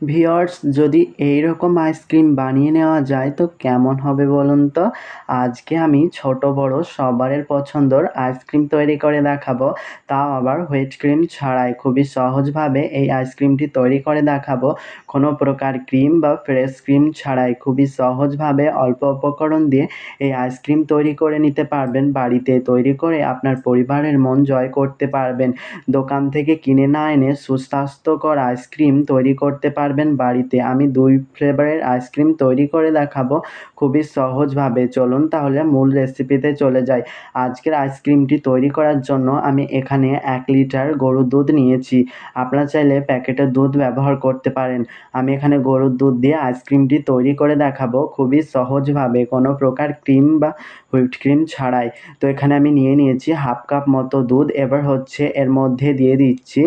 Viewers, যদি এইরকম ice cream বানিয়ে নেওয়া যায় তো কেমন হবে বলুন তো। আজকে আমি ছোট বড় সবারের পছন্দর আইসক্রিম তৈরি করে দেখাবো, তাও আবার হুইপ ক্রিম ছাড়াই। খুবই সহজভাবে এই আইসক্রিমটি তৈরি করে দেখাবো, কোনো প্রকার ক্রিম বা ফ্রেশ ক্রিম ছাড়াই। খুবই সহজভাবে অল্প উপকরণ দিয়ে এই আইসক্রিম তৈরি করে নিতে পারবেন। বাড়িতে তৈরি করে আপনার পরিবারের মন জয় করতে পারবেন। দোকান থেকে কিনে না এনে সুস্বাস্থ্যকর আইসক্রিম তৈরি করতে পারবেন বাড়িতে। আমি 2 ফ্লেভারের আইসক্রিম তৈরি করে দেখাবো খুবই সহজভাবে। চলুন তাহলে মূল রেসিপিতে চলে যাই। আজকের আইসক্রিমটি তৈরি করার জন্য আমি এখানে 1 লিটার গরুর দুধ নিয়েছি। আপনারা চাইলে প্যাকেটের দুধ ব্যবহার করতে পারেন। আমি এখানে গরুর দুধ দিয়ে আইসক্রিমটি তৈরি করে দেখাবো খুবই সহজভাবে, কোনো প্রকার ক্রিম বা হুইপড ক্রিম ছাড়াই। তো এখানে আমি নিয়েছি হাফ কাপ মতো দুধ। এবার হচ্ছে এর মধ্যে দিয়ে দিচ্ছি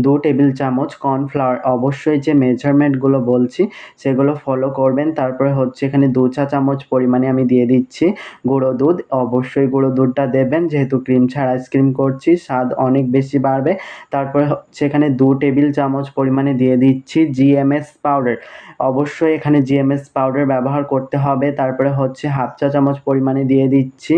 2 টেবিল চামচ কর্নফ্লাওয়ার। অবশ্যই যে মেজারমেন্টগুলো বলছি সেগুলো ফলো করবেন। তারপরে হচ্ছে এখানে 2 চা চামচ পরিমাণে আমি দিয়ে দিচ্ছি গুঁড়ো দুধ। অবশ্যই গুঁড়ো দুধটা দেবেন, যেহেতু ক্রিম ছাড়া আইসক্রিম করছি, স্বাদ অনেক বেশি বাড়বে। তারপরে হচ্ছে এখানে 2 টেবিল চামচ পরিমাণে দিয়ে দিচ্ছি জিএমএস পাউডার। অবশ্যই এখানে জিএমএস পাউডার ব্যবহার করতে হবে। তারপরে হচ্ছে হাফ চা চামচ পরিমাণে দিয়ে দিচ্ছি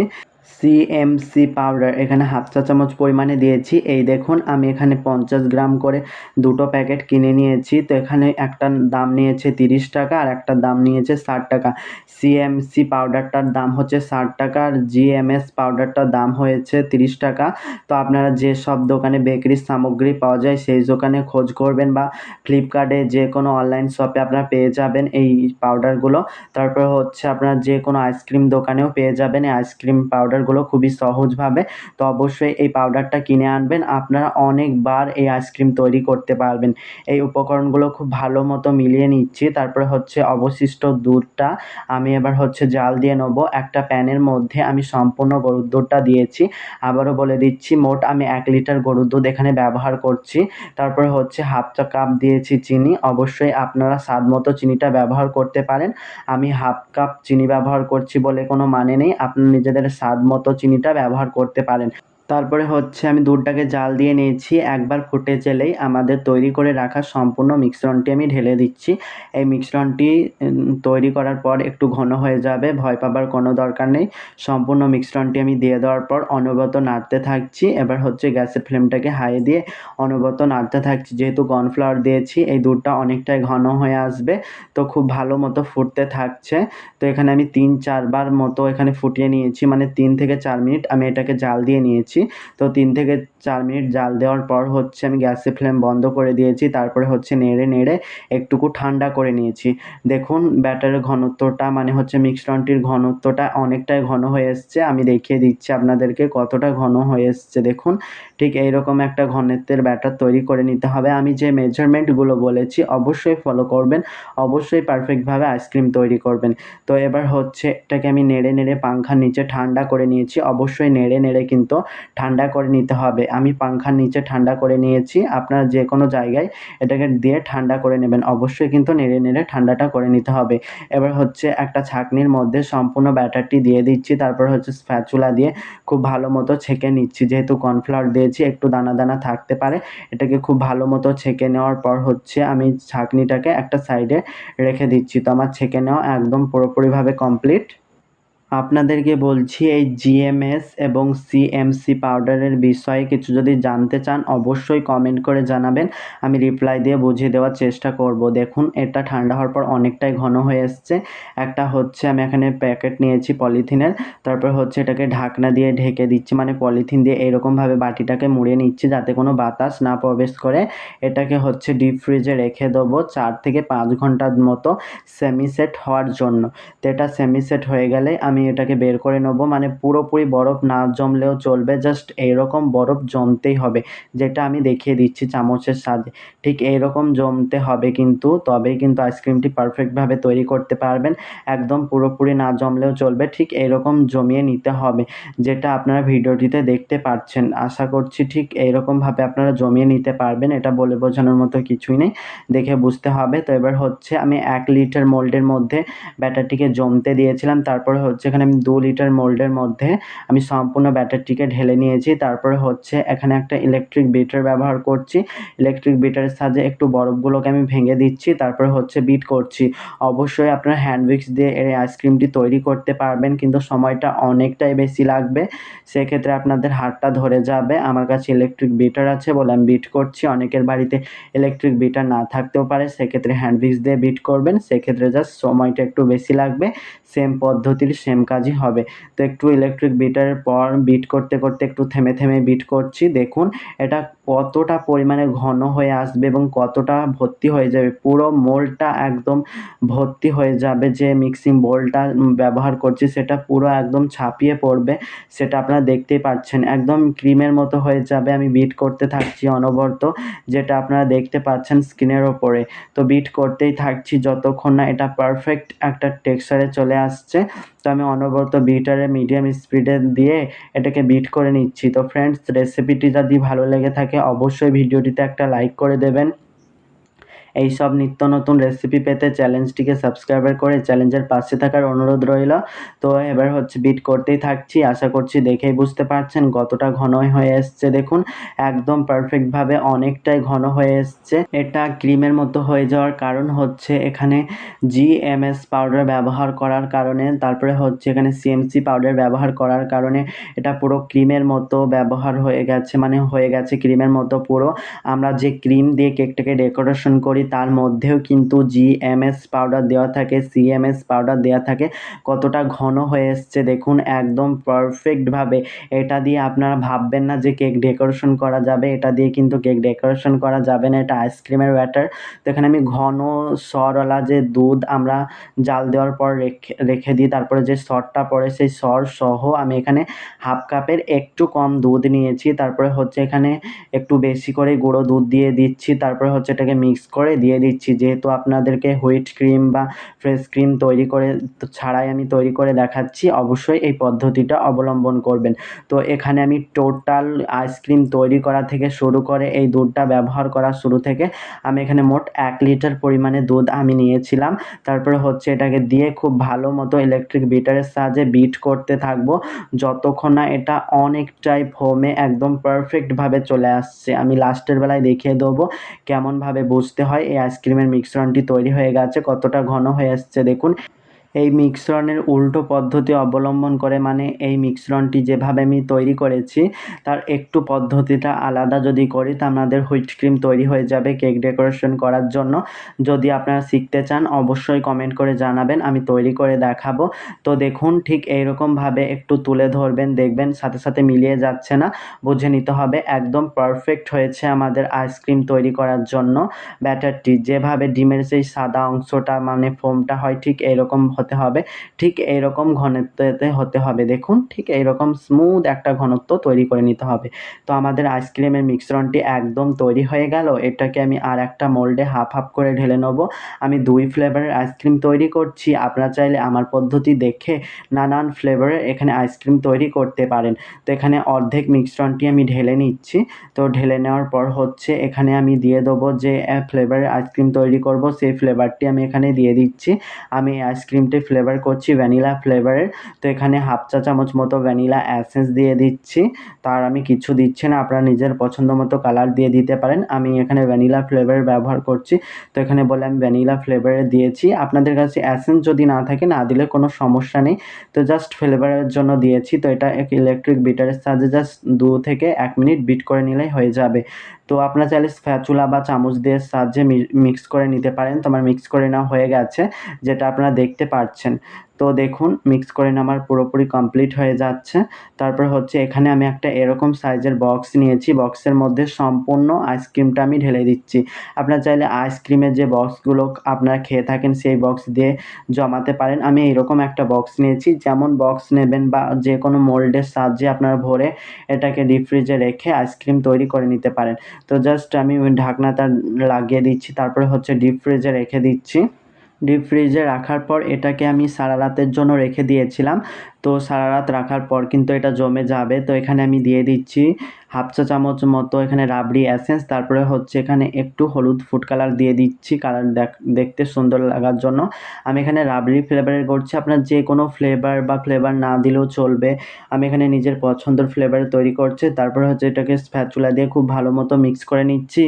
সিএমসি পাউডার। এখানে হাফ চা চামচ পরিমাণে দিয়েছি। এই দেখুন, আমি এখানে 50 গ্রাম করে দুটো প্যাকেট কিনে নিয়েছি। তো এখানে একটার দাম নিয়েছে 30 টাকা আর একটার দাম নিয়েছে 60 টাকা। সিএমসি পাউডারটার দাম হচ্ছে 60 টাকা আর জিএমএস পাউডারটার দাম হয়েছে 30 টাকা। তো আপনারা যেসব দোকানে বেকারির সামগ্রী পাওয়া যায় সেই দোকানে খোঁজ করবেন, বা ফ্লিপকার্টে যে কোনো অনলাইন শপে আপনারা পেয়ে যাবেন এই পাউডারগুলো। তারপর হচ্ছে আপনারা যে কোনো আইসক্রিম দোকানেও পেয়ে যাবেন এই আইসক্রিম পাউডারগুলো খুবই সহজভাবে। তো অবশ্যই এই পাউডারটা কিনে আনবেন, আপনারা অনেকবার এই আইসক্রিম তৈরি করতে পারবেন। এই উপকরণগুলো খুব ভালো মতো মিলিয়ে নিচ্ছি। তারপরে হচ্ছে অবশিষ্ট দুধটা আমি এবার হচ্ছে জাল দিয়ে নেবো। একটা প্যানের মধ্যে আমি সম্পূর্ণ গরুর দুধটা দিয়েছি। আবারও বলে দিচ্ছি, মোট আমি 1 লিটার গরুর দুধ এখানে ব্যবহার করছি। তারপরে হচ্ছে হাফ চা কাপ দিয়েছি চিনি। অবশ্যই আপনারা স্বাদ মতো চিনিটা ব্যবহার করতে পারেন। আমি হাফ কাপ চিনি ব্যবহার করছি বলে কোনো মানে নেই, আপনারা নিজেদের স্বাদ মতো চিনিটা ব্যবহার করতে পারেন। তারপরে হচ্ছে আমি দুধটাকে জাল দিয়ে নিয়েছি। একবার ফুটে গেলেই আমাদের তৈরি করে রাখা সম্পূর্ণ মিশ্রণটি আমি ঢেলে দিচ্ছি। এই মিশ্রণটি তৈরি করার পর একটু ঘন হয়ে যাবে, ভয় পাবার কোনো দরকার নেই। সম্পূর্ণ মিশ্রণটি আমি দিয়ে দেওয়ার পর অনবরত নাড়তে থাকছি। এবার হচ্ছে গ্যাসের ফ্লেমটাকে হাই দিয়ে অনবরত নাড়তে থাকছি। যেহেতু কর্নফ্লাওয়ার দিয়েছি এই দুধটা অনেকটাই ঘন হয়ে আসবে, তো খুব ভালো মতো ফুটতে থাকছে। তো এখানে আমি 3-4 বার মতো এখানে ফুটিয়ে নিয়েছি, মানে 3 থেকে 4 মিনিট আমি এটাকে জাল দিয়ে নিয়েছি। তো 3 থেকে 4 মিনিট জাল দেওয়ার পর হচ্ছে আমি গ্যাসের ফ্লেম বন্ধ করে দিয়েছি। তারপরে হচ্ছে নেড়ে নেড়ে একটুকু ঠান্ডা করে নিয়েছি। দেখুন ব্যাটারের ঘনত্বটা, মানে হচ্ছে মিশ্রণটির ঘনত্বটা অনেকটাই ঘন হয়ে এসছে। আমি দেখিয়ে দিচ্ছি আপনাদেরকে কতটা ঘন হয়ে এসছে। দেখুন, ঠিক এইরকম একটা ঘনত্বের ব্যাটার তৈরি করে নিতে হবে। আমি যে মেজারমেন্টগুলো বলেছি অবশ্যই ফলো করবেন, অবশ্যই পারফেক্টভাবে আইসক্রিম তৈরি করবেন। তো এবার হচ্ছে এটাকে আমি নেড়ে নেড়ে পাংখার নিচে ঠান্ডা করে নিয়েছি। অবশ্যই নেড়ে নেড়ে কিন্তু ঠান্ডা করে নিতে হবে। আমি পাংখার নিচে ঠান্ডা করে নিয়েছি, আপনারা যে কোনো জায়গায় এটাকে দিয়ে ঠান্ডা করে নেবেন। অবশ্যই কিন্তু নেড়ে নেড়ে ঠান্ডাটা করে নিতে হবে। এবার হচ্ছে একটা ছাঁকনির মধ্যে সম্পূর্ণ ব্যাটারটি দিয়ে দিচ্ছি। তারপর হচ্ছে স্প্যাচুলা দিয়ে খুব ভালো মতো ছেঁকে নিচ্ছি। যেহেতু কর্নফ্লাওয়ার দিয়েছি একটু দানা দানা থাকতে পারে, এটাকে খুব ভালো মতো ছেঁকে নেওয়ার পর হচ্ছে আমি ছাঁকনিটাকে একটা সাইডে রেখে দিচ্ছি। তো আমার ছেঁকে নেওয়া একদম পুরোপুরিভাবে কমপ্লিট। আপনাদেরকে বলছি, এই জিএমএস এবং সিএমসি পাউডারের বিষয়ে কিছু যদি জানতে চান অবশ্যই কমেন্ট করে জানাবেন, আমি রিপ্লাই দিয়ে বুঝিয়ে দেওয়ার চেষ্টা করব। দেখুন এটা ঠান্ডা হওয়ার পর অনেকটাই ঘন হয়ে এসছে। একটা হচ্ছে আমি এখানে প্যাকেট নিয়েছি পলিথিনের। তারপর হচ্ছে এটাকে ঢাকনা দিয়ে ঢেকে দিচ্ছি, মানে পলিথিন দিয়ে এইরকমভাবে বাটিটাকে মুড়িয়ে নিচ্ছি যাতে কোনো বাতাস না প্রবেশ করে। এটাকে হচ্ছে ডিপ ফ্রিজে রেখে দেবো 4 থেকে 5 ঘন্টার মতো সেমি সেট হওয়ার জন্য। তো এটা সেমি সেট হয়ে গেলে আমি এটাকে বের করে নেবো। মানে পুরোপুরি বরফ না জমলেও চলবে, জাস্ট এইরকম বরফ জমতেই হবে, যেটা আমি দেখিয়ে দিচ্ছি চামচের সাহায্যে। ঠিক এইরকম জমতে হবে কিন্তু, তবেই কিন্তু আইসক্রিমটি পারফেক্টভাবে তৈরি করতে পারবেন। একদম পুরোপুরি না জমলেও চলবে, ঠিক এইরকম জমিয়ে নিতে হবে, যেটা আপনারা ভিডিওটিতে দেখতে পাচ্ছেন। আশা করছি ঠিক এইরকমভাবে আপনারা জমিয়ে নিতে পারবেন, এটা বলে বোঝানোর মতো কিছুই নেই, দেখে বুঝতে হবে। তো এবার হচ্ছে আমি 1 লিটার মোল্ডের মধ্যে ব্যাটারটিকে জমতে দিয়েছিলাম। তারপরে হচ্ছে এখানে আমি 2 লিটার মোল্ডের মধ্যে আমি সম্পূর্ণ ব্যাটারটিকে ঢেলে নিয়েছি। তারপরে হচ্ছে এখানে একটা ইলেকট্রিক বিটার ব্যবহার করছি। ইলেকট্রিক বিটারের সাহায্যে একটু বরফগুলোকে আমি ভেঙে দিচ্ছি, তারপরে হচ্ছে বিট করছি। অবশ্যই আপনারা হ্যান্ড উইক্স দিয়ে এই আইসক্রিমটি তৈরি করতে পারবেন, কিন্তু সময়টা অনেকটাই বেশি লাগবে। সেক্ষেত্রে আপনাদের হাতটা ধরে যাবে। আমার কাছে ইলেকট্রিক বিটার আছে বলে আমি বিট করছি। অনেকের বাড়িতে ইলেকট্রিক বিটার না থাকতেও পারে, সেক্ষেত্রে হ্যান্ড উইক্স দিয়ে বিট করবেন। সেক্ষেত্রে জাস্ট সময়টা একটু বেশি লাগবে, সেম পদ্ধতির সেম কাজই হবে। তো একটু ইলেকট্রিক বিটারের পর বিট করতে করতে একটু থেমে থেমে বিট করছি। দেখুন এটা কতটা পরিমাণে ঘন হয়ে আসবে এবং কতটা ভর্তি হয়ে যাবে। পুরো মোল্ডটা একদম ভর্তি হয়ে যাবে। যে মিক্সিং বোলটা ব্যবহার করছি সেটা পুরো একদম ছাপিয়ে পড়বে, সেটা আপনারা দেখতেই পাচ্ছেন। একদম ক্রিমের মতো হয়ে যাবে। আমি বিট করতে থাকছি অনবরত, যেটা আপনারা দেখতে পাচ্ছেন স্ক্রিনের ওপরে। তো বিট করতেই থাকছি যতক্ষণ না এটা পারফেক্ট একটা টেক্সচারে চলে আসছে। তো আমি অনবরত বিটারে মিডিয়াম স্পিডে দিয়ে এটাকে বিট করে নিচ্ছি। তো ফ্রেন্ডস, রেসিপিটি যদি ভালো লেগে থাকে অবশ্যই ভিডিওটিতে একটা লাইক করে দেবেন। এই সব নিত্য নতুন রেসিপি পেতে চ্যানেলটিকে সাবস্ক্রাইব করে চ্যানেলের পাশে থাকার অনুরোধ রইল। তো এবার হচ্ছে বিট করতেই থাকছি। আশা করছি দেখেই বুঝতে পারছেন কতটা ঘন হয়ে এসছে। দেখুন একদম পারফেক্টভাবে অনেকটাই ঘন হয়ে এসছে। এটা ক্রিমের মতো হয়ে যাওয়ার কারণ হচ্ছে এখানে জিএমএস পাউডার ব্যবহার করার কারণে, তারপরে হচ্ছে এখানে সিএমসি পাউডার ব্যবহার করার কারণে এটা পুরো ক্রিমের মতো ব্যবহার হয়ে গেছে, মানে হয়ে গেছে ক্রিমের মতো পুরো। আমরা যে ক্রিম দিয়ে কেকটাকে ডেকোরেশন করি তার মধ্যেও কিন্তু জিএমএস পাউডার দেওয়া থাকে, সিএমএস পাউডার দেওয়া থাকে। কতটা ঘন হয়ে এসছে দেখুন একদম পারফেক্টভাবে। এটা দিয়ে আপনারা ভাববেন না যে কেক ডেকোরেশন করা যাবে, এটা দিয়ে কিন্তু কেক ডেকোরেশন করা যাবে না, এটা আইসক্রিমের ব্যাটার। তো এখানে আমি ঘন সরওয়ালা যে দুধ আমরা জাল দেওয়ার পর রেখে দিই, তারপরে যে সরটা পড়ে সেই সর সহ আমি এখানে হাফ কাপের একটু কম দুধ নিয়েছি। তারপরে হচ্ছে এখানে একটু বেশি করে গুঁড়ো দুধ দিয়ে দিচ্ছি। তারপরে হচ্ছে এটাকে মিক্স করে দিয়ে দিচ্ছি। যেহেতু আপনাদেরকে হুইট ক্রিম বা ফ্রেশ ক্রিম তৈরি করে ছাড়াই আমি তৈরি করে দেখাচ্ছি, অবশ্যই এই পদ্ধতিটা অবলম্বন করবেন। তো এখানে আমি টোটাল আইসক্রিম তৈরি করা থেকে শুরু করে এই দুধটা ব্যবহার করা শুরু থেকে আমি এখানে মোট 1 লিটার পরিমাণে দুধ আমি নিয়েছিলাম। তারপরে হচ্ছে এটাকে দিয়ে খুব ভালো মতো ইলেকট্রিক বিটারের সাহায্যে বিট করতে থাকবো যতক্ষণ না এটা অনেকটাই ফোমে একদম পারফেক্টভাবে চলে আসছে। আমি লাস্টের বেলায় দেখিয়ে দেবো কেমনভাবে বুঝতে হয় এই আইসক্রিমের মিশ্রণটি তৈরি হয়ে গেছে, কতটা ঘন হয়ে আসছে দেখুন। এই মিশ্রণের উল্টো পদ্ধতি অবলম্বন করে, মানে এই মিশ্রণটি যেভাবে আমি তৈরি করেছি তার একটু পদ্ধতিটা আলাদা যদি করি তা আমাদের হুইট ক্রিম তৈরি হয়ে যাবে কেক ডেকোরেশন করার জন্য। যদি আপনারা শিখতে চান অবশ্যই কমেন্ট করে জানাবেন, আমি তৈরি করে দেখাবো। তো দেখুন ঠিক এইরকমভাবে একটু তুলে ধরবেন, দেখবেন সাথে সাথে মিলিয়ে যাচ্ছে না, বুঝে নিতে হবে। একদম পারফেক্ট হয়েছে আমাদের আইসক্রিম তৈরি করার জন্য ব্যাটারটি। যেভাবে ডিমের সেই সাদা অংশটা মানে ফোমটা হয় ঠিক এইরকম হতে হবে, ঠিক এইরকম ঘনত্বতে হতে হবে। দেখুন ঠিক এইরকম স্মুথ একটা ঘনত্ব তৈরি করে নিতে হবে। তো আমাদের আইসক্রিমের মিশ্রণটি একদম তৈরি হয়ে গেল। এটাকে আমি আর একটা মোল্ডে হাফ হাফ করে ঢেলে নেবো। আমি 2 ফ্লেভারের আইসক্রিম তৈরি করছি। আপনারা চাইলে আমার পদ্ধতি দেখে নানান ফ্লেভারের এখানে আইসক্রিম তৈরি করতে পারেন। তো এখানে অর্ধেক মিশ্রণটি আমি ঢেলে নিচ্ছি। তো ঢেলে নেওয়ার পর হচ্ছে এখানে আমি দিয়ে দেবো যে ফ্লেভারের আইসক্রিম তৈরি করব সেই ফ্লেভারটি আমি এখানে দিয়ে দিচ্ছি। আমি আইসক্রিমটি ফ্লেভার করছি ভ্যানিলা ফ্লেভারের। তো এখানে হাফ চা চামচ মতো ভ্যানিলা এসেন্স দিয়ে দিচ্ছি। তার আমি কিছু দিচ্ছি না, আপনারা নিজের পছন্দ মতো কালার দিয়ে দিতে পারেন। আমি এখানে ভ্যানিলা ফ্লেভার ব্যবহার করছি, তো এখানে বলে আমি ভ্যানিলা ফ্লেভারে দিয়েছি। আপনাদের কাছে এসেন্স যদি না থাকে না দিলে কোনো সমস্যা নেই, তো জাস্ট ফ্লেভারের জন্য দিয়েছি। তো এটা ইলেকট্রিক বিটারের সাহায্যে জাস্ট 2 থেকে 1 মিনিট বিট করে নিলেই হয়ে যাবে। তো আপনারা চাইলে স্প্যাচুলা বা চামচ দিয়ে সাহায্যে মিক্স করে নিতে পারেন। তো আমার মিক্স করে নেওয়া হয়ে গেছে, যেটা আপনারা দেখতে পাচ্ছেন। তো দেখুন মিক্স করে নেওয়া আমার পুরোপুরি কমপ্লিট হয়ে যাচ্ছে। তারপর হচ্ছে এখানে আমি একটা এরকম সাইজের বক্স নিয়েছি, বক্সের মধ্যে সম্পূর্ণ আইসক্রিমটা আমি ঢেলে দিচ্ছি। আপনারা চাইলে আইসক্রিমের যে বক্সগুলো আপনারা খেয়ে থাকেন সেই বক্স দিয়ে জমাতে পারেন। আমি এরকম একটা বক্স নিয়েছি, যেমন বক্স নেবেন বা যে কোনো মোল্ডের সাহায্যে আপনারা ভরে এটাকে ডিপ ফ্রিজে রেখে আইসক্রিম তৈরি করে নিতে পারেন। তো জাস্ট আমি ওই ঢাকনাটা লাগিয়ে দিচ্ছি, তারপরে হচ্ছে ডিপ ফ্রিজে রেখে দিচ্ছি। ডিপ ফ্রিজে রাখার পর এটাকে আমি সারা রাতের জন্য রেখে দিয়েছিলাম। তো সারা রাত রাখার পর কিন্তু এটা জমে যাবে। তো এখানে আমি দিয়ে দিচ্ছি হাফ চা চামচ মতো এখানে রাবড়ি এসেন্স, তারপরে হচ্ছে এখানে একটু হলুদ ফুড কালার দিয়ে দিচ্ছি কালার দেখতে সুন্দর লাগার জন্য। আমি এখানে রাবড়ি ফ্লেভারের করছি, আপনার যে কোনো ফ্লেভার বা ফ্লেভার না দিলেও চলবে। আমি এখানে নিজের পছন্দের ফ্লেভারে তৈরি করছি। তারপরে হচ্ছে এটাকে স্প্যাচুলা দিয়ে খুব ভালো মতো মিক্স করে নিচ্ছি।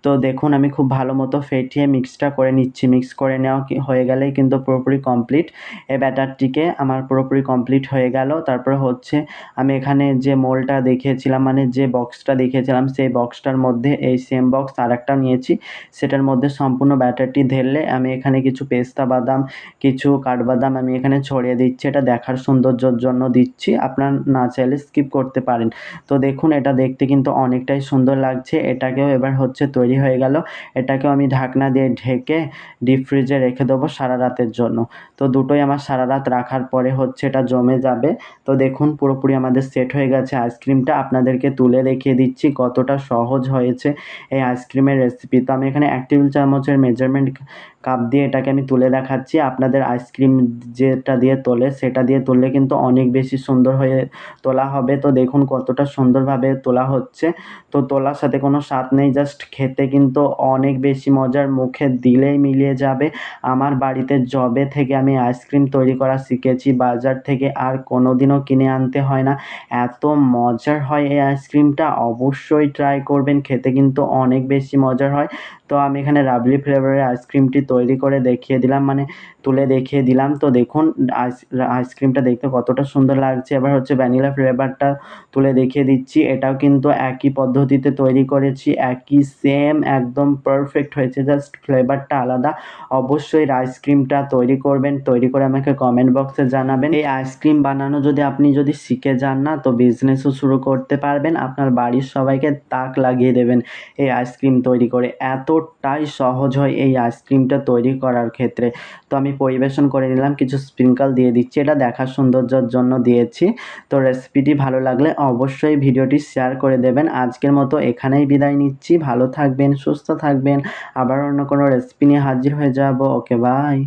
তো দেখুন আমি খুব ভালো মতো ফেটিয়ে মিক্সটা করে নিচ্ছি। মিক্স করে নেওয়া হয়ে গেলেই কিন্তু পুরোপুরি কমপ্লিট। এই ব্যাটারটিকে আমার পুরোপুরি কমপ্লিট হয়ে গেল। তারপরে হচ্ছে আমি এখানে যে মোলটা দেখিয়েছিলাম, মানে যে বক্সটা দেখিয়েছিলাম, সেই বক্সটার মধ্যে এই সেম বক্স আরেকটা নিয়েছি। সেটার মধ্যে সম্পূর্ণ ব্যাটারটি ঢেলে আমি এখানে কিছু পেস্তা বাদাম, কিছু কাঠবাদাম আমি এখানে ছড়িয়ে দিচ্ছি। এটা দেখার সৌন্দর্যের জন্য দিচ্ছি, আপনার না চাইলে স্কিপ করতে পারেন। তো দেখুন এটা দেখতে কিন্তু অনেকটাই সুন্দর লাগছে। এটাকেও এবার হচ্ছে তৈরি হয়ে গেল। এটাকেও আমি ঢাকনা দিয়ে ঢেকে ডিপ ফ্রিজে রেখে দেবো সারা রাতের জন্য। তো দুটোই আমার সারা রাত রাখার পরে হচ্ছে এটা জমে যাবে। তো দেখুন পুরোপুরি আমাদের সেট হয়ে গেছে আইসক্রিমটা। আপনাদেরকে তুলে দেখিয়ে দিচ্ছি কতটা সহজ হয়েছে এই আইসক্রিমের রেসিপি। তো আমি এখানে 1 টেবিল চামচের মেজারমেন্ট কাপ দিয়ে এটাকে আমি তুলে দেখাচ্ছি। আপনাদের আইসক্রিম যেটা দিয়ে তোলে সেটা দিয়ে তুললে কিন্তু অনেক বেশি সুন্দর হয়ে তোলা হবে। তো দেখুন কতটা সুন্দরভাবে তোলা হচ্ছে। তো তোলার সাথে কোনো স্বাদ নেই, জাস্ট খেতে কিন্তু অনেক বেশি মজার, মুখে দিলেই মিলিয়ে যাবে। আমার বাড়িতে যবে থেকে আমি আইসক্রিম তৈরি করা শিখেছি, বাজার থেকে আর কোনোদিনও কিনে আনতে হয় না। এত মজার হয় এই আইসক্রিমটা, অবশ্যই ট্রাই করবেন, খেতে কিন্তু অনেক বেশি মজার হয়। তো আমি এখানে রাবড়ি ফ্লেভারের আইসক্রিমটি তৈরি করে দেখিয়ে দিলাম, মানে তুলে দেখিয়ে দিলাম। তো দেখুন আইসক্রিমটা দেখতে কতটা সুন্দর লাগছে। এবার হচ্ছে ভ্যানিলা ফ্লেভারটা তুলে দেখিয়ে দিচ্ছি। এটাও কিন্তু একই পদ্ধতিতে তৈরি করেছি, একই সেম একদম পারফেক্ট হয়েছে, জাস্ট ফ্লেভারটা আলাদা। অবশ্যই আইসক্রিমটা তৈরি করবেন, তৈরি করে আমাকে কমেন্ট বক্সে জানাবেন। এই আইসক্রিম বানানো আপনি যদি শিখে যান না, তো বিজনেসও শুরু করতে পারবেন, আপনার বাড়ির সবাইকে তাক লাগিয়ে দেবেন এই আইসক্রিম তৈরি করে। এতটাই সহজ হয় এই আইসক্রিমটা তৈরি করার ক্ষেত্রে। তো আমি পরিবেশন করে নিলাম, কিছু স্প্রিঙ্কল দিয়ে দিচ্ছি, এটা দেখার সৌন্দর্যের জন্য দিয়েছি। তো রেসিপিটি ভালো লাগলে অবশ্যই ভিডিওটি শেয়ার করে দেবেন। আজকের মতো এখানেই বিদায় নিচ্ছি। ভালো থাকবেন, সুস্থ থাকবেন। আবার অন্য কোনো রেসিপি নিয়ে হাজির হয়ে যাব। ওকে, বাই।